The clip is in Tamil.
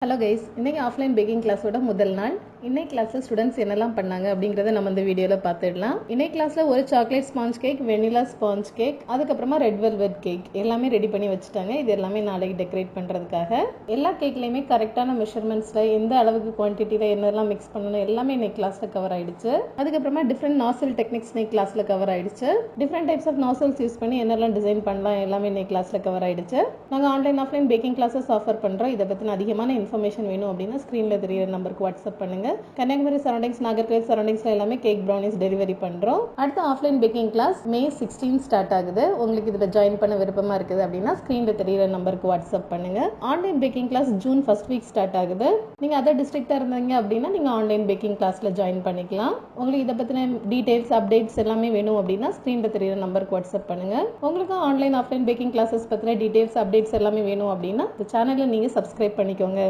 ஹலோ கைஸ், இன்றைக்கி ஆஃப்லைன் பேக்கிங் கிளாஸோட முதல் நாள். இன்னைக்கு கிளாஸில் ஸ்டூடெண்ட்ஸ் என்னெல்லாம் பண்ணாங்க அப்படிங்கிறத நம்ம இந்த வீடியோவில் பார்த்துடலாம். இன்னைக்கு கிளாஸில் ஒரு chocolate sponge cake, vanilla sponge cake, அதுக்கப்புறமா ரெட் வெல்வெட் கேக் எல்லாமே ரெடி பண்ணி வச்சுட்டாங்க. இது எல்லாமே நாளைக்கு டெக்கரேட் பண்ணுறதுக்காக. எல்லா கேக்லேயுமே கரெக்டான மெஷர்மெண்ட்ஸில் எந்த அளவுக்கு குவான்டிட்டியில் என்னெல்லாம் மிக்ஸ் பண்ணணும் எல்லாமே இன்னைக்கு கிளாஸில் கவர் ஆகிடுச்சு. அதுக்கப்புறமா டிஃப்ரெண்ட் நாசல் டெக்னிக்ஸ் இன்னைக்கு கிளாஸில் கவர் ஆகிடுச்சு. Different types of nozzles use பண்ணி என்னெல்லாம் டிசைன் பண்ணலாம் எல்லாமே இன்னைக்கு கிளாஸில் கவர் ஆகிடுச்சு. நாங்கள் online offline baking classes offer பண்ணுறோம். இதை பற்றின அதிகமான இன்ஃபர்மேஷன் வேணும் அப்படின்னா ஸ்க்ரீனில் தெரியிற நம்பருக்கு வாட்ஸ்அப் பண்ணுங்க. கன்னியாகுமரி சரௌண்டிங்ஸ், நாகர்கோவில் சரௌண்டிங்ஸ்ல எல்லாமே கேக் ப்ரௌனிஸ் டெலிவரி பண்றோம். அடுத்த offline baking class May 16 start ஆகுது. உங்களுக்கு இதுல ஜாயின் பண்ண விருப்பமா இருக்குது அப்படின்னா ஸ்க்ரீன்ல தெரியிற நம்பருக்கு வாட்ஸ்அப் பண்ணுங்க. Online baking class June first week start ஆகுது. நீங்க அதர் டிஸ்ட்ரிக்டா இருந்தீங்க அப்படின்னா நீங்க ஆன்லைன் பேக்கிங் கிளாஸ்ல ஜாயின் பண்ணிக்கலாம். உங்களுக்கு இதை பத்தின டீடைல்ஸ் அப்டேட்ஸ் எல்லாமே வேணும் அப்படின்னா ஸ்க்ரீன்ல தெரியிற நம்பருக்கு வாட்ஸ்அப் பண்ணுங்க. உங்களுக்கு ஆன்லைன் ஆஃப்லைன் பேக்கிங் கிளாஸஸ் பத்தின டீடைல்ஸ் அப்டேட்ஸ் எல்லாமே வேணும் அப்படின்னா இந்த சேனலை நீங்க சப்ஸ்கிரைப் பண்ணிக்கோங்க.